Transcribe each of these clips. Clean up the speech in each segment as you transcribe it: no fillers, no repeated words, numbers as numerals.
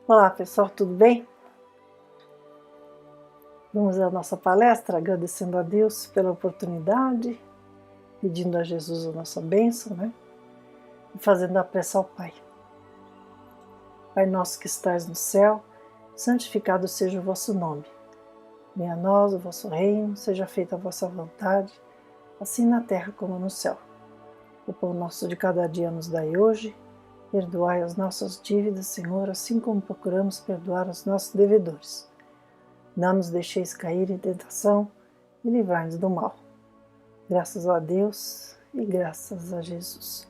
Olá pessoal, tudo bem? Vamos à nossa palestra agradecendo a Deus pela oportunidade, pedindo a Jesus a nossa bênção, E fazendo a prece ao Pai. Pai nosso que estais no céu, santificado seja o vosso nome. Venha a nós o vosso reino, seja feita a vossa vontade, assim na terra como no céu. O pão nosso de cada dia nos dai hoje, perdoai as nossas dívidas, Senhor, assim como procuramos perdoar os nossos devedores. Não nos deixeis cair em tentação e livrai-nos do mal. Graças a Deus e graças a Jesus.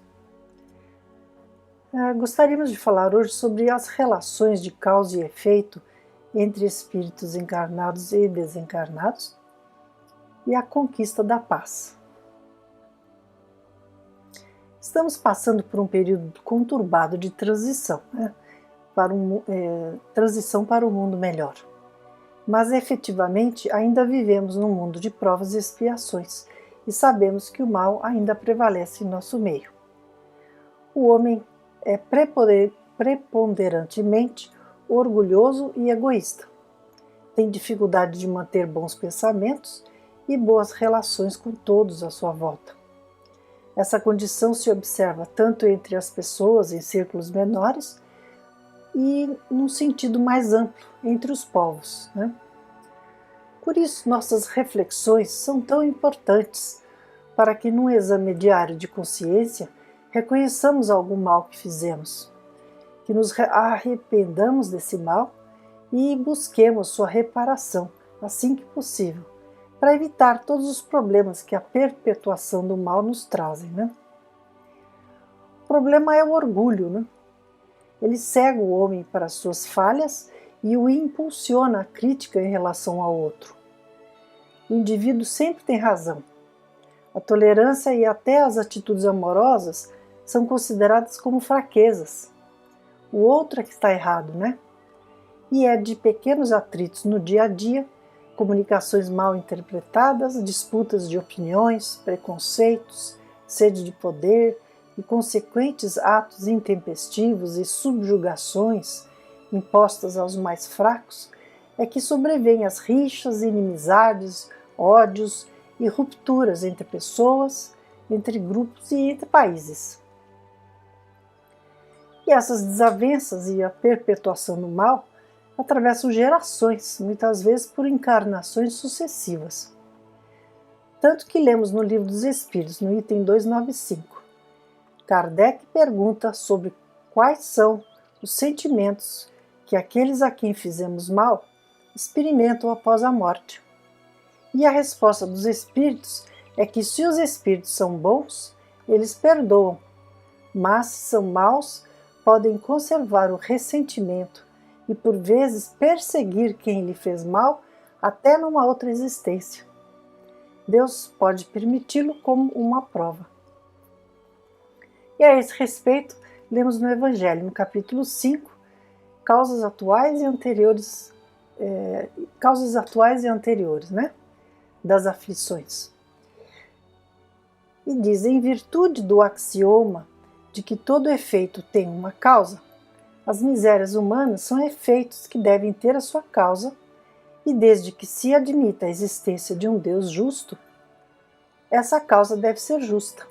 Gostaríamos de falar hoje sobre as relações de causa e efeito entre espíritos encarnados e desencarnados e a conquista da paz. Estamos passando por um período conturbado de transição, transição para um mundo melhor. Mas efetivamente ainda vivemos num mundo de provas e expiações e sabemos que o mal ainda prevalece em nosso meio. O homem é preponderantemente orgulhoso e egoísta. Tem dificuldade de manter bons pensamentos e boas relações com todos à sua volta. Essa condição se observa tanto entre as pessoas em círculos menores e num sentido mais amplo entre os povos. Por isso, nossas reflexões são tão importantes para que num exame diário de consciência reconheçamos algum mal que fizemos, que nos arrependamos desse mal e busquemos sua reparação assim que possível, para evitar todos os problemas que a perpetuação do mal nos trazem. O problema é o orgulho. Ele cega o homem para suas falhas e o impulsiona à crítica em relação ao outro. O indivíduo sempre tem razão. A tolerância e até as atitudes amorosas são consideradas como fraquezas. O outro é que está errado, E é de pequenos atritos no dia a dia, comunicações mal interpretadas, disputas de opiniões, preconceitos, sede de poder e consequentes atos intempestivos e subjugações impostas aos mais fracos, é que sobrevêm as rixas, inimizades, ódios e rupturas entre pessoas, entre grupos e entre países. E essas desavenças e a perpetuação do mal atravessam gerações, muitas vezes por encarnações sucessivas. Tanto que lemos no Livro dos Espíritos, no item 295, Kardec pergunta sobre quais são os sentimentos que aqueles a quem fizemos mal experimentam após a morte. E a resposta dos espíritos é que se os espíritos são bons, eles perdoam, mas se são maus, podem conservar o ressentimento e por vezes perseguir quem lhe fez mal até numa outra existência. Deus pode permiti-lo como uma prova. E a esse respeito, lemos no Evangelho, no capítulo 5, causas atuais e anteriores, das aflições. E diz, em virtude do axioma de que todo efeito tem uma causa, as misérias humanas são efeitos que devem ter a sua causa, e desde que se admita a existência de um Deus justo, essa causa deve ser justa.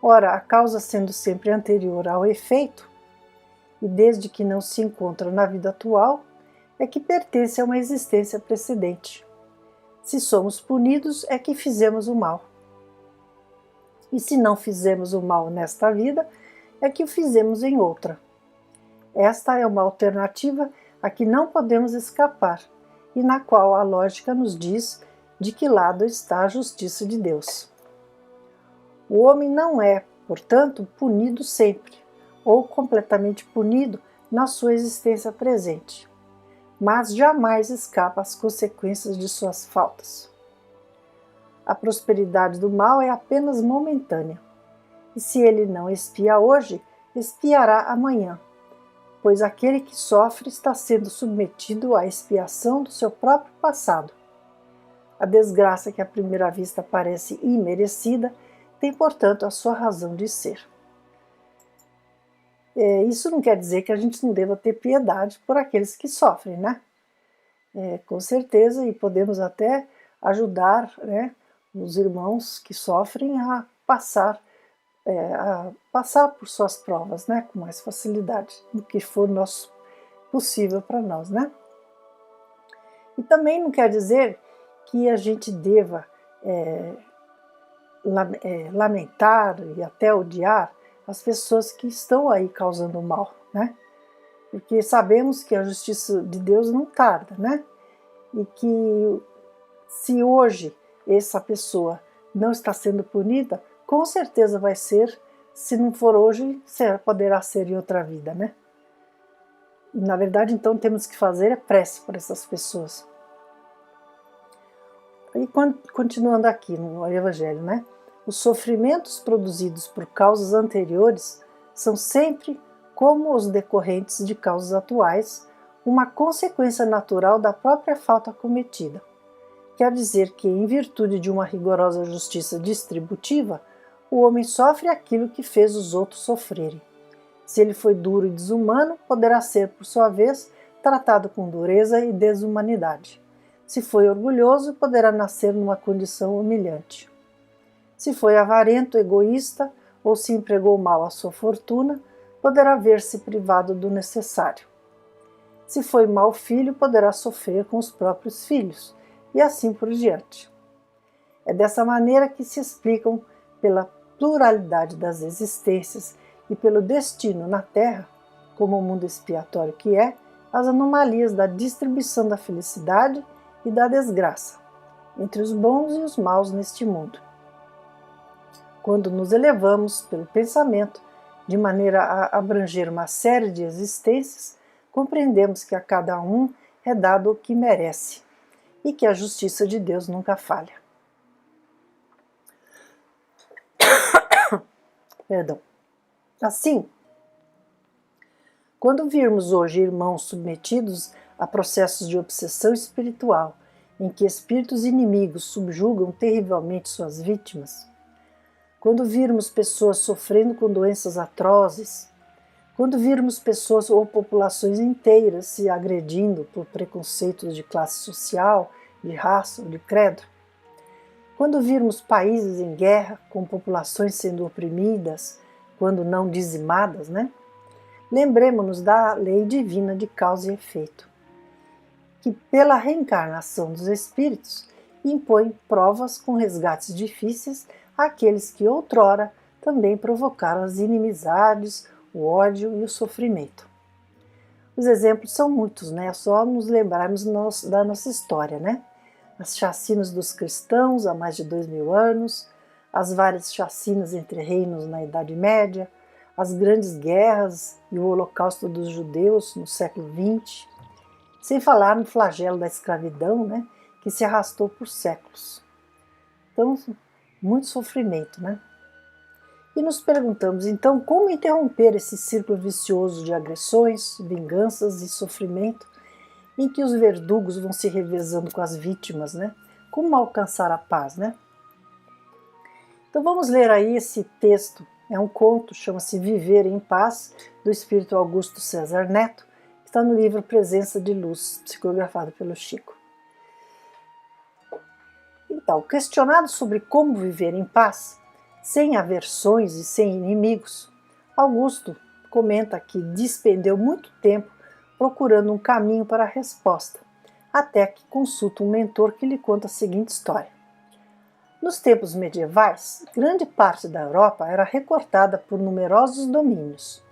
Ora, a causa sendo sempre anterior ao efeito, e desde que não se encontra na vida atual, é que pertence a uma existência precedente. Se somos punidos, é que fizemos o mal. E se não fizemos o mal nesta vida, é que o fizemos em outra. Esta é uma alternativa a que não podemos escapar e na qual a lógica nos diz de que lado está a justiça de Deus. O homem não é, portanto, punido sempre, ou completamente punido na sua existência presente, mas jamais escapa às consequências de suas faltas. A prosperidade do mal é apenas momentânea, e se ele não expia hoje, expiará amanhã, pois aquele que sofre está sendo submetido à expiação do seu próprio passado. A desgraça que à primeira vista parece imerecida tem, portanto, a sua razão de ser. Isso não quer dizer que a gente não deva ter piedade por aqueles que sofrem, né? Com certeza, e podemos até ajudar, né, os irmãos que sofrem a passar por suas provas, né, com mais facilidade, do que for possível para nós, né? E também não quer dizer que a gente deva lamentar e até odiar as pessoas que estão aí causando mal, né? Porque sabemos que a justiça de Deus não tarda, né? E que se hoje essa pessoa não está sendo punida, com certeza vai ser, se não for hoje, poderá ser em outra vida, né? E, na verdade, então, temos que fazer prece por essas pessoas. E continuando aqui no Evangelho, né? Os sofrimentos produzidos por causas anteriores são sempre, como os decorrentes de causas atuais, uma consequência natural da própria falta cometida. Quer dizer que, em virtude de uma rigorosa justiça distributiva, o homem sofre aquilo que fez os outros sofrerem. Se ele foi duro e desumano, poderá ser, por sua vez, tratado com dureza e desumanidade. Se foi orgulhoso, poderá nascer numa condição humilhante. Se foi avarento, egoísta ou se empregou mal a sua fortuna, poderá ver-se privado do necessário. Se foi mau filho, poderá sofrer com os próprios filhos, e assim por diante. É dessa maneira que se explicam, pela pluralidade das existências e pelo destino na Terra, como o mundo expiatório que é, as anomalias da distribuição da felicidade e da desgraça, entre os bons e os maus neste mundo. Quando nos elevamos pelo pensamento, de maneira a abranger uma série de existências, compreendemos que a cada um é dado o que merece e que a justiça de Deus nunca falha. Perdão. Assim, quando virmos hoje irmãos submetidos a processos de obsessão espiritual, em que espíritos inimigos subjugam terrivelmente suas vítimas, quando virmos pessoas sofrendo com doenças atrozes, quando virmos pessoas ou populações inteiras se agredindo por preconceitos de classe social, de raça ou de credo, quando virmos países em guerra, com populações sendo oprimidas, quando não dizimadas, né? Lembremos-nos da lei divina de causa e efeito, que pela reencarnação dos espíritos impõe provas com resgates difíceis àqueles que outrora também provocaram as inimizades, o ódio e o sofrimento. Os exemplos são muitos, né? É só nos lembrarmos da nossa história, né? As chacinas dos cristãos há mais de 2000 anos, as várias chacinas entre reinos na Idade Média, as grandes guerras e o holocausto dos judeus no século XX, sem falar no flagelo da escravidão, né, que se arrastou por séculos. Então, muito sofrimento, né? E nos perguntamos, então, como interromper esse círculo vicioso de agressões, vinganças e sofrimento, em que os verdugos vão se revezando com as vítimas, né? Como alcançar a paz, né? Então vamos ler aí esse texto. É um conto, chama-se Viver em Paz, do espírito Augusto César Neto, que está no livro Presença de Luz, psicografado pelo Chico. Então, questionado sobre como viver em paz, sem aversões e sem inimigos, Augusto comenta que despendeu muito tempo procurando um caminho para a resposta, até que consulta um mentor que lhe conta a seguinte história. Nos tempos medievais, grande parte da Europa era recortada por numerosos domínios.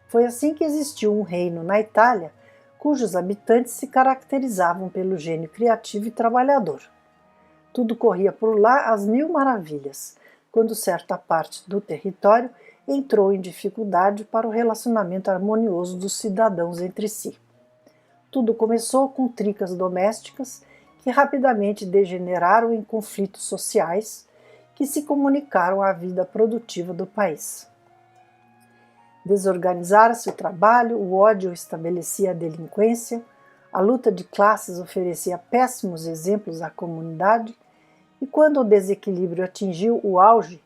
Foi assim que existiu um reino na Itália, cujos habitantes se caracterizavam pelo gênio criativo e trabalhador. Tudo corria por lá às mil maravilhas, quando certa parte do território entrou em dificuldade para o relacionamento harmonioso dos cidadãos entre si. Tudo começou com tricas domésticas que rapidamente degeneraram em conflitos sociais que se comunicaram à vida produtiva do país. Desorganizara-se o trabalho, o ódio estabelecia a delinquência, a luta de classes oferecia péssimos exemplos à comunidade, e quando o desequilíbrio atingiu o auge,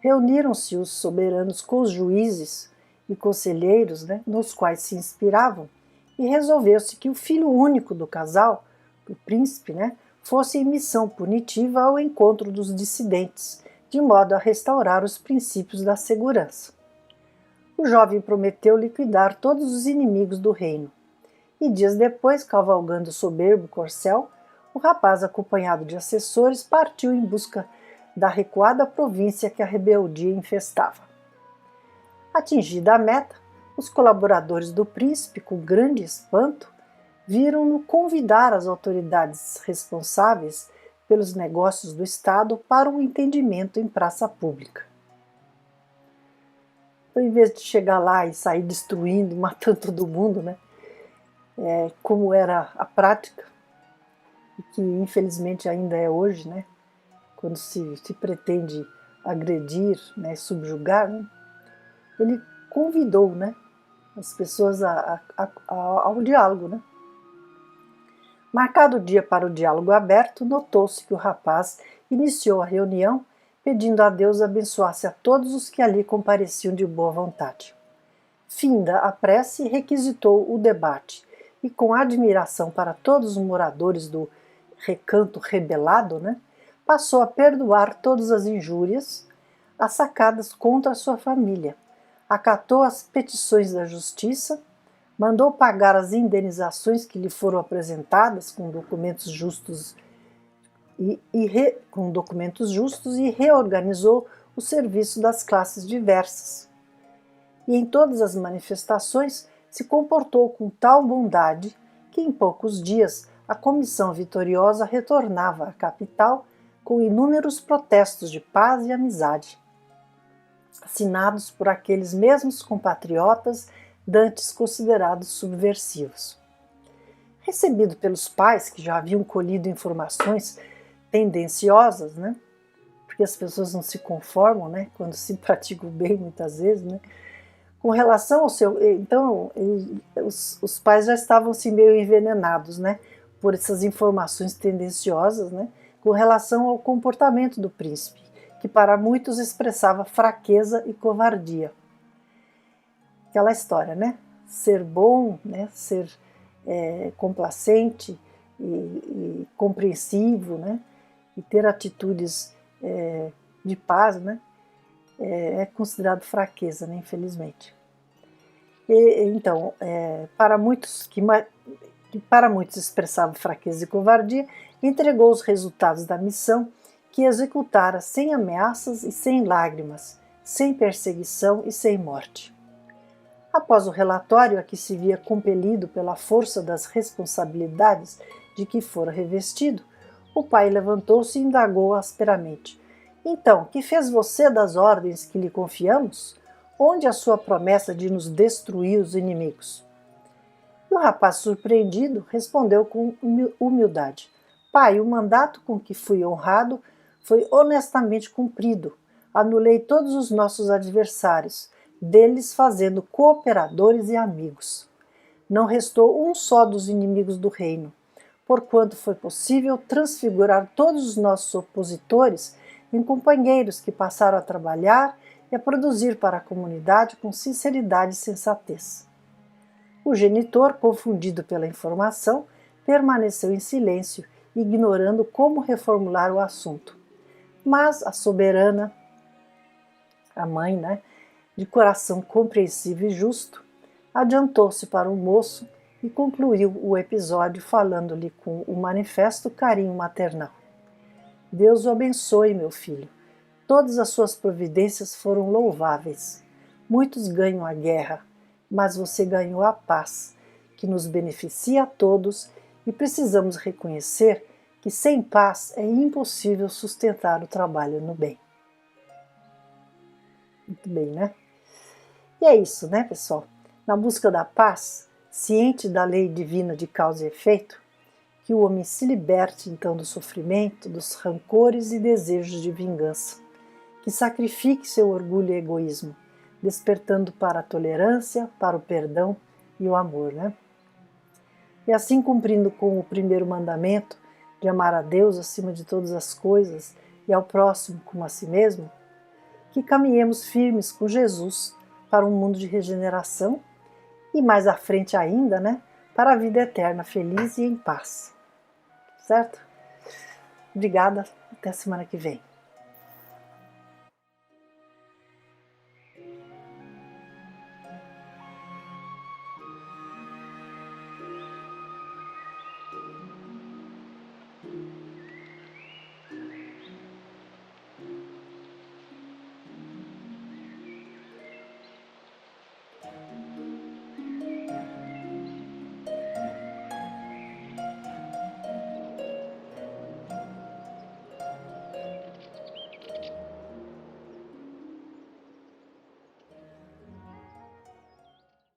reuniram-se os soberanos com os juízes e conselheiros, né, nos quais se inspiravam, e resolveu-se que o filho único do casal, o príncipe, né, fosse em missão punitiva ao encontro dos dissidentes, de modo a restaurar os princípios da segurança. O jovem prometeu liquidar todos os inimigos do reino, e dias depois, cavalgando o soberbo corcel, o rapaz, acompanhado de assessores, partiu em busca da recuada província que a rebeldia infestava. Atingida a meta, os colaboradores do príncipe, com grande espanto, viram-no convidar as autoridades responsáveis pelos negócios do Estado para um entendimento em praça pública. Então, em vez de chegar lá e sair destruindo, matando todo mundo, né, como era a prática, e que infelizmente ainda é hoje, né, quando se pretende agredir, né, subjugar, né, ele convidou, né, as pessoas ao diálogo. Né. Marcado o dia para o diálogo aberto, notou-se que o rapaz iniciou a reunião pedindo a Deus abençoasse a todos os que ali compareciam de boa vontade. Finda a prece, requisitou o debate e, com admiração para todos os moradores do recanto rebelado, né, passou a perdoar todas as injúrias assacadas contra a sua família, acatou as petições da justiça, mandou pagar as indenizações que lhe foram apresentadas com documentos justos e reorganizou o serviço das classes diversas. E em todas as manifestações se comportou com tal bondade que em poucos dias a comissão vitoriosa retornava à capital com inúmeros protestos de paz e amizade, assinados por aqueles mesmos compatriotas dantes considerados subversivos. Recebido pelos pais, que já haviam colhido informações tendenciosas, né, porque as pessoas não se conformam, né, quando se pratica o bem muitas vezes, né, com relação ao seu... Então, os pais já estavam assim, meio envenenados, né, por essas informações tendenciosas, né, com relação ao comportamento do príncipe, que para muitos expressava fraqueza e covardia. Aquela história, né? Ser bom, né? Ser complacente e compreensivo, né? E ter atitudes de paz, né? É considerado fraqueza, né? Infelizmente. Então, para muitos que para muitos expressava fraqueza e covardia, entregou os resultados da missão que executara sem ameaças e sem lágrimas, sem perseguição e sem morte. Após o relatório a que se via compelido pela força das responsabilidades de que fora revestido, o pai levantou-se e indagou asperamente: Então, que fez você das ordens que lhe confiamos? Onde a sua promessa de nos destruir os inimigos? E o rapaz, surpreendido, respondeu com humildade: Pai, o mandato com que fui honrado foi honestamente cumprido. Anulei todos os nossos adversários, deles fazendo cooperadores e amigos. Não restou um só dos inimigos do reino, porquanto foi possível transfigurar todos os nossos opositores em companheiros que passaram a trabalhar e a produzir para a comunidade com sinceridade e sensatez. O genitor, confundido pela informação, permaneceu em silêncio, ignorando como reformular o assunto. Mas a soberana, a mãe, né, de coração compreensivo e justo, adiantou-se para o moço e concluiu o episódio falando-lhe com o manifesto carinho maternal. Deus o abençoe, meu filho. Todas as suas providências foram louváveis. Muitos ganham a guerra, mas você ganhou a paz, que nos beneficia a todos, e precisamos reconhecer que sem paz é impossível sustentar o trabalho no bem. Muito bem, né? E é isso, né, pessoal? Na busca da paz, ciente da lei divina de causa e efeito, que o homem se liberte então do sofrimento, dos rancores e desejos de vingança, que sacrifique seu orgulho e egoísmo, despertando para a tolerância, para o perdão e o amor, né? E assim, cumprindo com o primeiro mandamento de amar a Deus acima de todas as coisas e ao próximo como a si mesmo, que caminhemos firmes com Jesus para um mundo de regeneração e mais à frente ainda, né, para a vida eterna, feliz e em paz. Certo? Obrigada, até semana que vem.